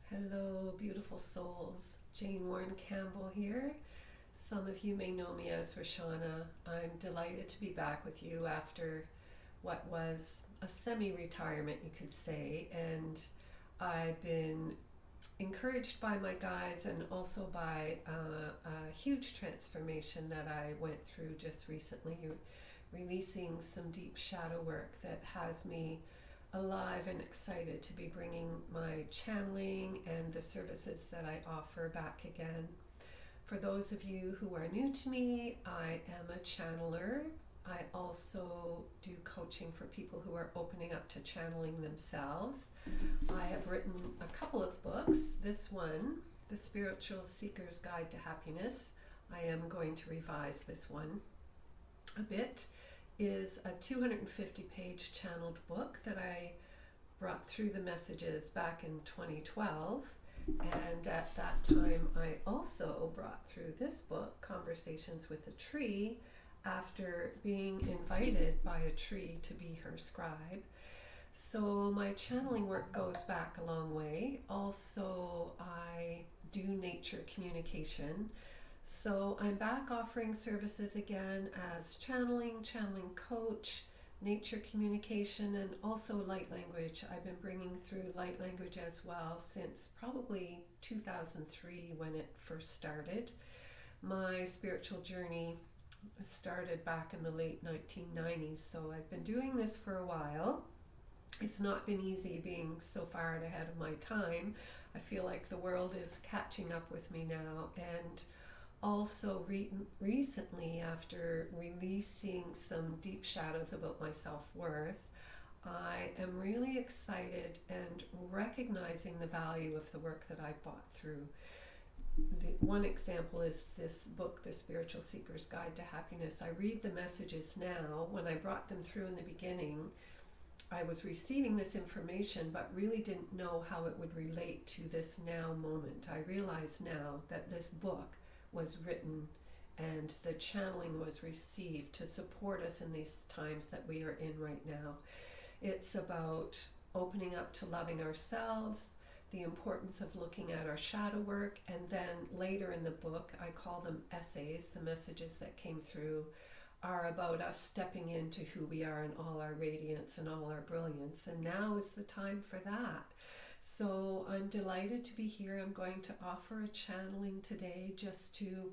Hello, beautiful souls. Jane Warren Campbell here. Some of you may know me as Roshana. I'm delighted to be back with you after what was a semi-retirement, you could say, and I've been encouraged by my guides and also by a huge transformation that I went through just recently, releasing some deep shadow work that has me alive and excited to be bringing my channeling and the services that I offer back again. For those of you who are new to me, I am a channeler. I also do coaching for people who are opening up to channeling themselves. I have written a couple of books. This one, The Spiritual Seeker's Guide to Happiness, I am going to revise this one a bit, is a 250-page channeled book that I brought through the messages back in 2012. And at that time, I also brought through this book, Conversations with a Tree, after being invited by a tree to be her scribe. So my channeling work goes back a long way. Also, I do nature communication. So I'm back offering services again as channeling coach, nature communication, and also light language. I've been bringing through light language as well since probably 2003 when it first started. My spiritual journey started back in the late 1990s, so I've been doing this for a while. It's not been easy being so far ahead of my time. I feel like the world is catching up with me now, and also recently, after releasing some deep shadows about my self-worth, I am really excited and recognizing the value of the work that I brought through. One example is this book, The Spiritual Seeker's Guide to Happiness. I read the messages now. When I brought them through in the beginning, I was receiving this information but really didn't know how it would relate to this now moment. I realize now that this book was written and the channeling was received to support us in these times that we are in right now. It's about opening up to loving ourselves, the importance of looking at our shadow work, and then later in the book, I call them essays. The messages that came through are about us stepping into who we are in all our radiance and all our brilliance, and now is the time for that. So I'm delighted to be here. I'm going to offer a channeling today just to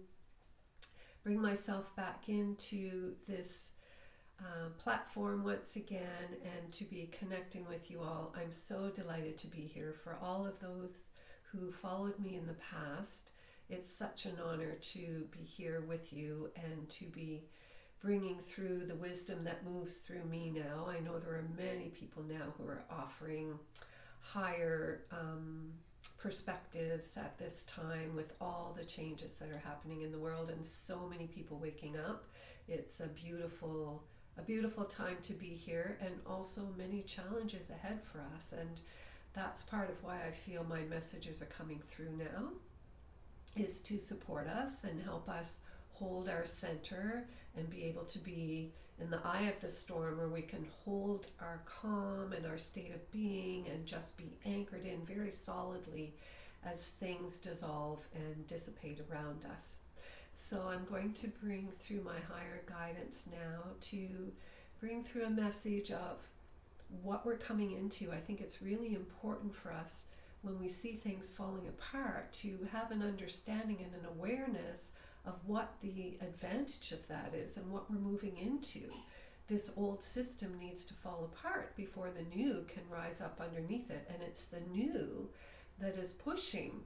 bring myself back into this platform once again and to be connecting with you all. I'm so delighted to be here. For all of those who followed me in the past, it's such an honor to be here with you and to be bringing through the wisdom that moves through me now. I know there are many people now who are offering higher perspectives at this time with all the changes that are happening in the world and so many people waking up. It's a beautiful time to be here, and also many challenges ahead for us, and that's part of why I feel my messages are coming through now, is to support us and help us hold our center and be able to be in the eye of the storm, where we can hold our calm and our state of being and just be anchored in very solidly as things dissolve and dissipate around us. So I'm going to bring through my higher guidance now to bring through a message of what we're coming into. I think it's really important for us when we see things falling apart to have an understanding and an awareness of what the advantage of that is and what we're moving into. This old system needs to fall apart before the new can rise up underneath it, and it's the new that is pushing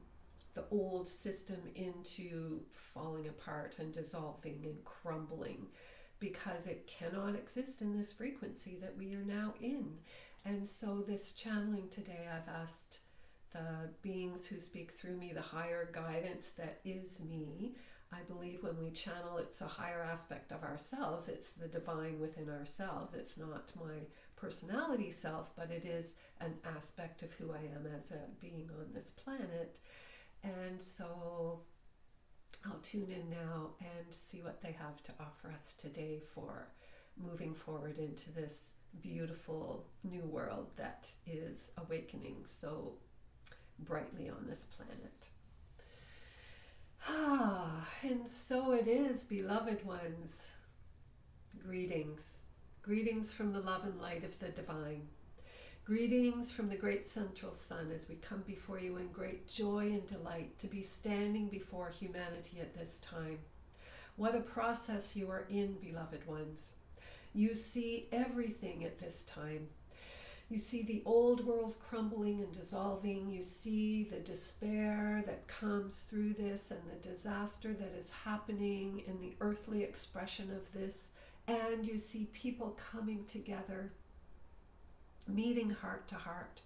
the old system into falling apart and dissolving and crumbling, because it cannot exist in this frequency that we are now in. And so this channeling today, I've asked the beings who speak through me, the higher guidance that is me. I believe when we channel, it's a higher aspect of ourselves. It's the divine within ourselves. It's not my personality self, but it is an aspect of who I am as a being on this planet. And so I'll tune in now and see what they have to offer us today for moving forward into this beautiful new world that is awakening. So brightly on this planet. And so it is, beloved ones. Greetings. Greetings from the love and light of the divine. Greetings from the great central sun as we come before you in great joy and delight to be standing before humanity at this time. What a process you are in, beloved ones. You see everything at this time. You see the old world crumbling and dissolving. You see the despair that comes through this and the disaster that is happening in the earthly expression of this. And you see people coming together, meeting heart to heart,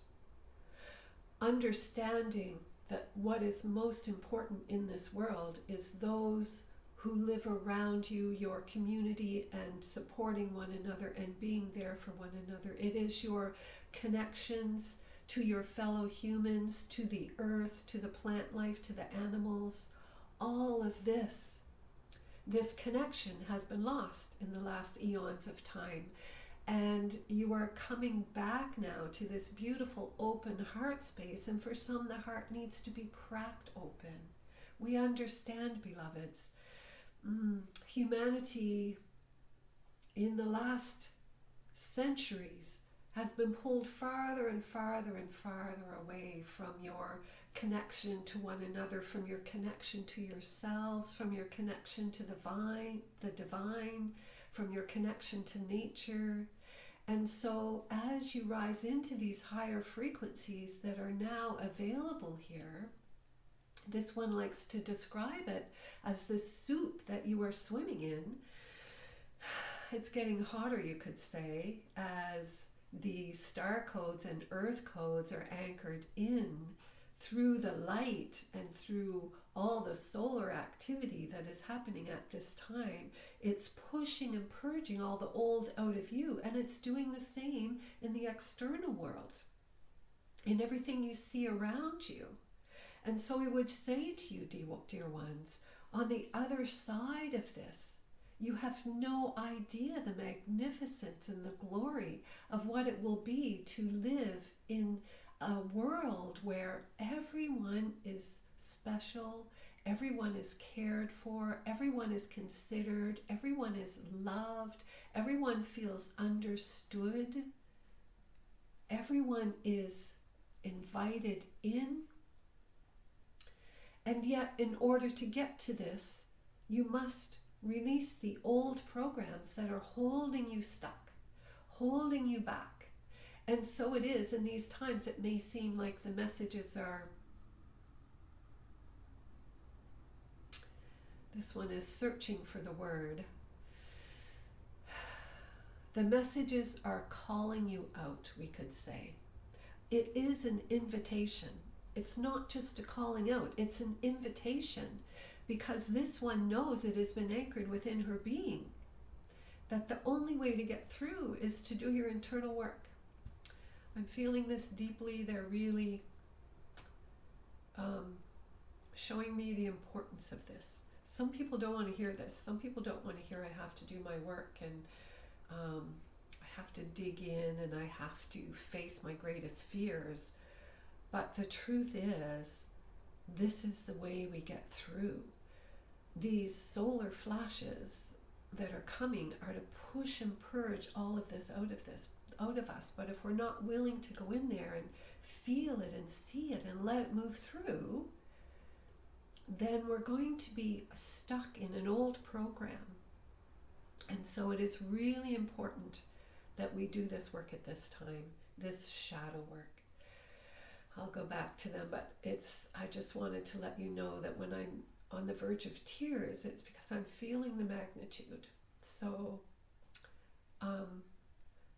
understanding that what is most important in this world is those who live around you, your community, and supporting one another and being there for one another. It is your connections to your fellow humans, to the earth, to the plant life, to the animals. All of this connection has been lost in the last eons of time. And you are coming back now to this beautiful open heart space, and for some the heart needs to be cracked open. We understand, beloveds. Humanity in the last centuries has been pulled farther and farther and farther away from your connection to one another, from your connection to yourselves, from your connection to the divine, from your connection to nature. And so as you rise into these higher frequencies that are now available here, this one likes to describe it as the soup that you are swimming in. It's getting hotter, you could say, as the star codes and earth codes are anchored in through the light and through all the solar activity that is happening at this time. It's pushing and purging all the old out of you, and it's doing the same in the external world, in everything you see around you. And so we would say to you, dear ones, on the other side of this, you have no idea the magnificence and the glory of what it will be to live in a world where everyone is special, everyone is cared for, everyone is considered, everyone is loved, everyone feels understood, everyone is invited in. And yet, in order to get to this, you must release the old programs that are holding you stuck, holding you back. And so it is in these times. It may seem like the messages are, this one is searching for the word. The messages are calling you out, we could say. It is an invitation. It's not just a calling out, it's an invitation, because this one knows it has been anchored within her being, that the only way to get through is to do your internal work. I'm feeling this deeply. They're really showing me the importance of this. Some people don't want to hear this. Some people don't want to hear I have to do my work, and I have to dig in, and I have to face my greatest fears. But the truth is, this is the way we get through. These solar flashes that are coming are to push and purge all of this out of us. But if we're not willing to go in there and feel it and see it and let it move through, then we're going to be stuck in an old program. And so it is really important that we do this work at this time, this shadow work. I'll go back to them, but I just wanted to let you know that when I'm on the verge of tears, it's because I'm feeling the magnitude. So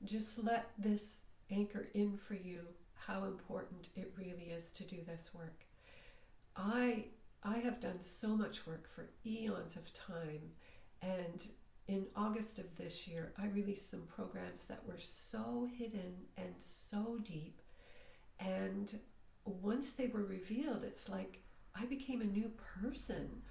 just let this anchor in for you how important it really is to do this work. I have done so much work for eons of time, and in August of this year, I released some programs that were so hidden and so deep. And once they were revealed, it's like I became a new person.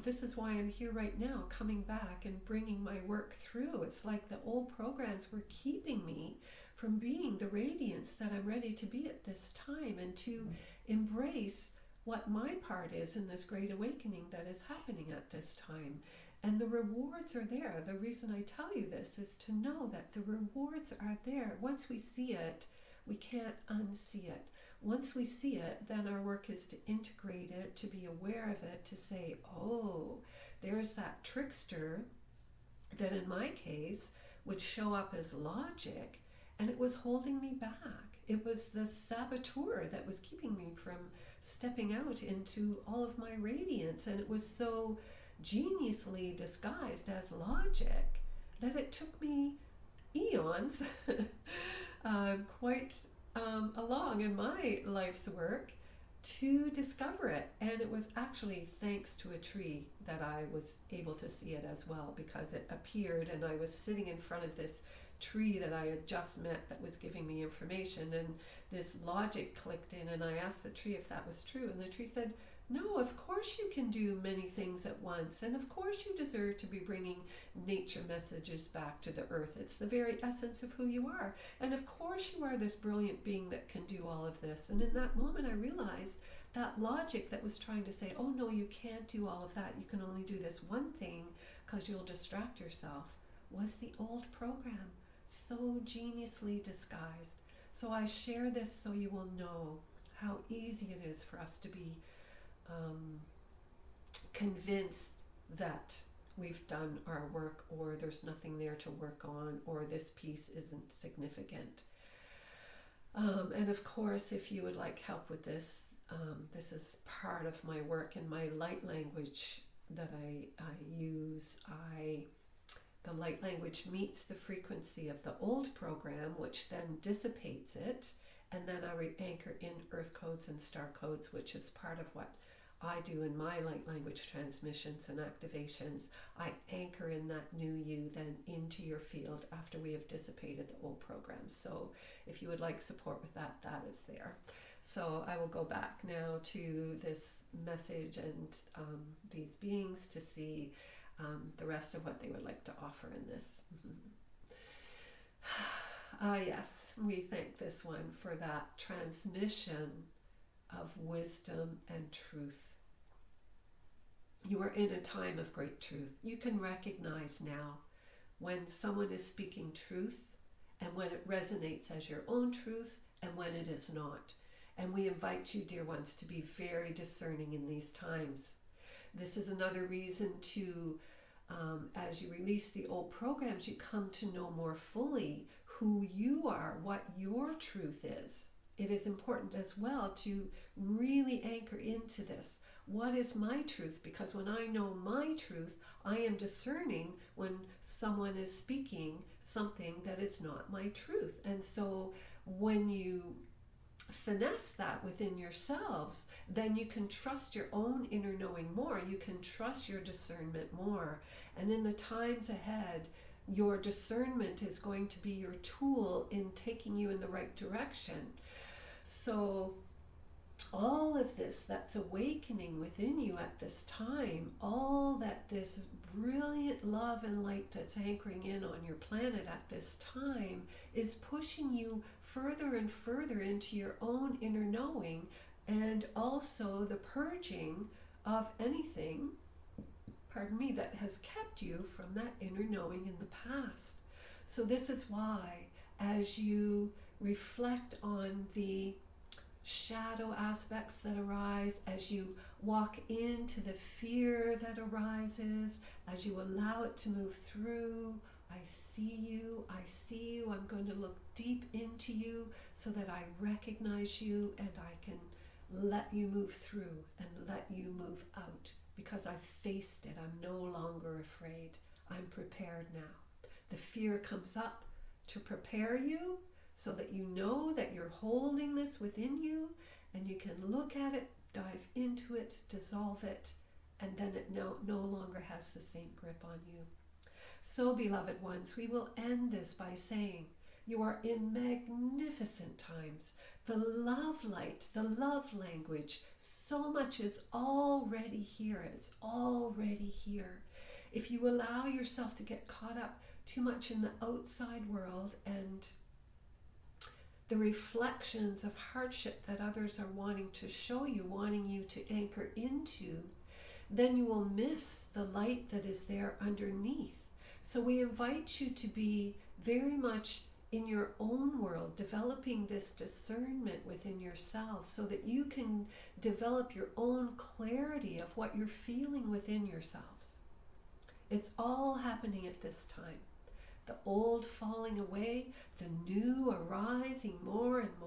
this is why I'm here right now, coming back and bringing my work through. It's like the old programs were keeping me from being the radiance that I'm ready to be at this time, and to embrace what my part is in this great awakening that is happening at this time. And the rewards are there. The reason I tell you this is to know that the rewards are there. Once we see it, we can't unsee it. Once we see it, then our work is to integrate it, to be aware of it, to say, oh, there's that trickster that in my case would show up as logic, and it was holding me back. It was the saboteur that was keeping me from stepping out into all of my radiance, and it was so geniusly disguised as logic that it took me eons, quite along in my life's work, to discover it. And it was actually thanks to a tree that I was able to see it as well, because it appeared and I was sitting in front of this tree that I had just met that was giving me information, and this logic clicked in, and I asked the tree if that was true, and the tree said, no, of course you can do many things at once, and of course you deserve to be bringing nature messages back to the earth. It's the very essence of who you are, and of course you are this brilliant being that can do all of this. And in that moment I realized that logic that was trying to say, oh no, you can't do all of that, you can only do this one thing because you'll distract yourself, was the old program, so geniusly disguised. So I share this so you will know how easy it is for us to be convinced that we've done our work, or there's nothing there to work on, or this piece isn't significant. And of course, if you would like help with this, this is part of my work in my light language that I use. The light language meets the frequency of the old program, which then dissipates it, and then I anchor in earth codes and star codes, which is part of what I do in my light language transmissions and activations. I anchor in that new you then into your field after we have dissipated the old programs. So if you would like support with that, that is there. So I will go back now to this message and these beings to see the rest of what they would like to offer in this. Yes, we thank this one for that transmission of wisdom and truth. You are in a time of great truth. You can recognize now when someone is speaking truth, and when it resonates as your own truth, and when it is not. And we invite you, dear ones, to be very discerning in these times. This is another reason to, as you release the old programs, you come to know more fully who you are, what your truth is. It is important as well to really anchor into this. What is my truth? Because when I know my truth, I am discerning when someone is speaking something that is not my truth. And so when you finesse that within yourselves, then you can trust your own inner knowing more. You can trust your discernment more. And in the times ahead, your discernment is going to be your tool in taking you in the right direction. So all of this that's awakening within you at this time, all that this brilliant love and light that's anchoring in on your planet at this time is pushing you further and further into your own inner knowing, and also the purging of anything, that has kept you from that inner knowing in the past. So this is why, as you reflect on the shadow aspects that arise, as you walk into the fear that arises, as you allow it to move through, I see you, I'm going to look deep into you so that I recognize you and I can let you move through and let you move out, because I've faced it. I'm no longer afraid. I'm prepared now. The fear comes up to prepare you so that you know that you're holding this within you, and you can look at it, dive into it, dissolve it, and then it no longer has the same grip on you. So, beloved ones, we will end this by saying, You are in magnificent times. The love light, the love language, so much is already here. It's already here. If you allow yourself to get caught up too much in the outside world and the reflections of hardship that others are wanting to show you, wanting you to anchor into, then you will miss the light that is there underneath. So we invite you to be very much in your own world, developing this discernment within yourself so that you can develop your own clarity of what you're feeling within yourselves. It's all happening at this time. The old falling away, the new arising more and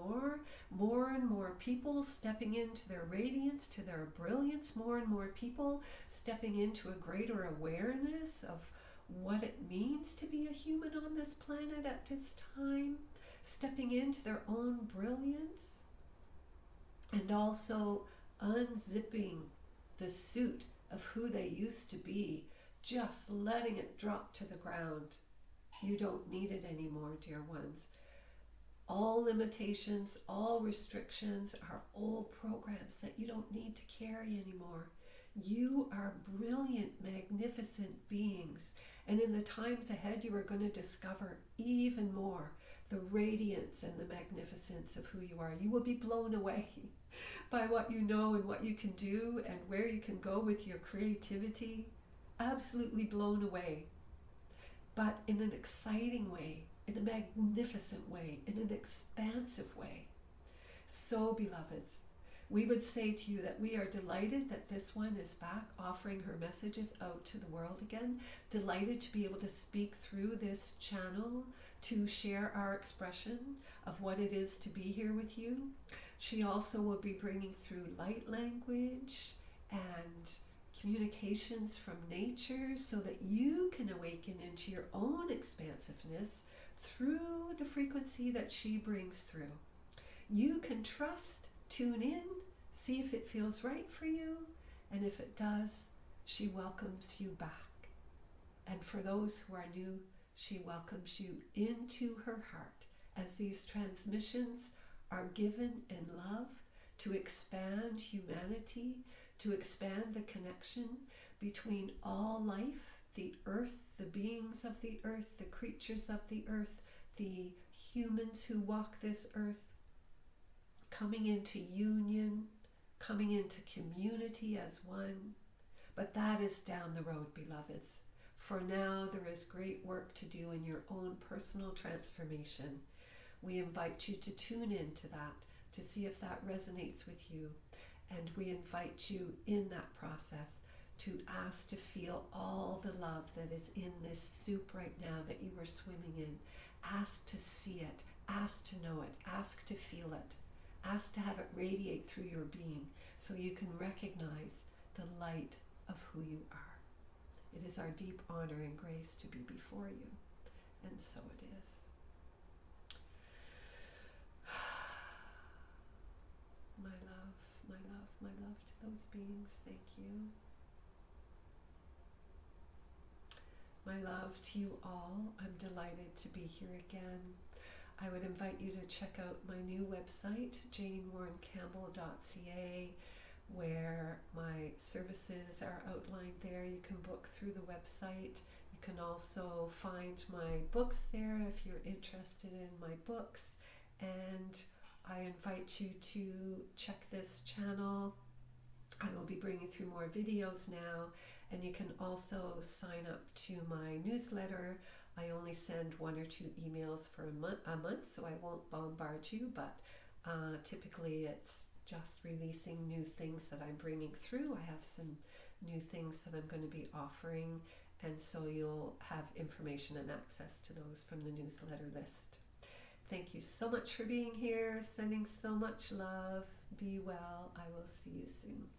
more people stepping into their radiance, to their brilliance, more and more people stepping into a greater awareness of what it means to be a human on this planet at this time, stepping into their own brilliance, and also unzipping the suit of who they used to be, just letting it drop to the ground. You don't need it anymore, dear ones. All limitations, all restrictions are old programs that you don't need to carry anymore. You are brilliant, magnificent beings. And in the times ahead, you are going to discover even more the radiance and the magnificence of who you are. You will be blown away by what you know and what you can do and where you can go with your creativity. Absolutely blown away. But in an exciting way, in a magnificent way, in an expansive way. So, beloveds, we would say to you that we are delighted that this one is back offering her messages out to the world again. Delighted to be able to speak through this channel to share our expression of what it is to be here with you. She also will be bringing through light language and communications from nature so that you can awaken into your own expansiveness through the frequency that she brings through. You can trust, tune in, see if it feels right for you, and if it does, she welcomes you back. And for those who are new, she welcomes you into her heart as these transmissions are given in love to expand humanity, to expand the connection between all life, the earth, the beings of the earth, the creatures of the earth, the humans who walk this earth, coming into union, coming into community as one. But that is down the road, beloveds. For now, there is great work to do in your own personal transformation. We invite you to tune into that, to see if that resonates with you. And we invite you in that process to ask to feel all the love that is in this soup right now that you are swimming in. Ask to see it, ask to know it, ask to feel it. Ask to have it radiate through your being so you can recognize the light of who you are. It is our deep honor and grace to be before you, and so it is. My love, my love, my love to those beings, thank you. My love to you all, I'm delighted to be here again. I would invite you to check out my new website, janewarrencampbell.ca, where my services are outlined there. You can book through the website. You can also find my books there if you're interested in my books. And I invite you to check this channel. I will be bringing through more videos now, and you can also sign up to my newsletter. I only send 1 or 2 emails for a month, so I won't bombard you, but typically it's just releasing new things that I'm bringing through. I have some new things that I'm going to be offering, and so you'll have information and access to those from the newsletter list. Thank you so much for being here, sending so much love. Be well. I will see you soon.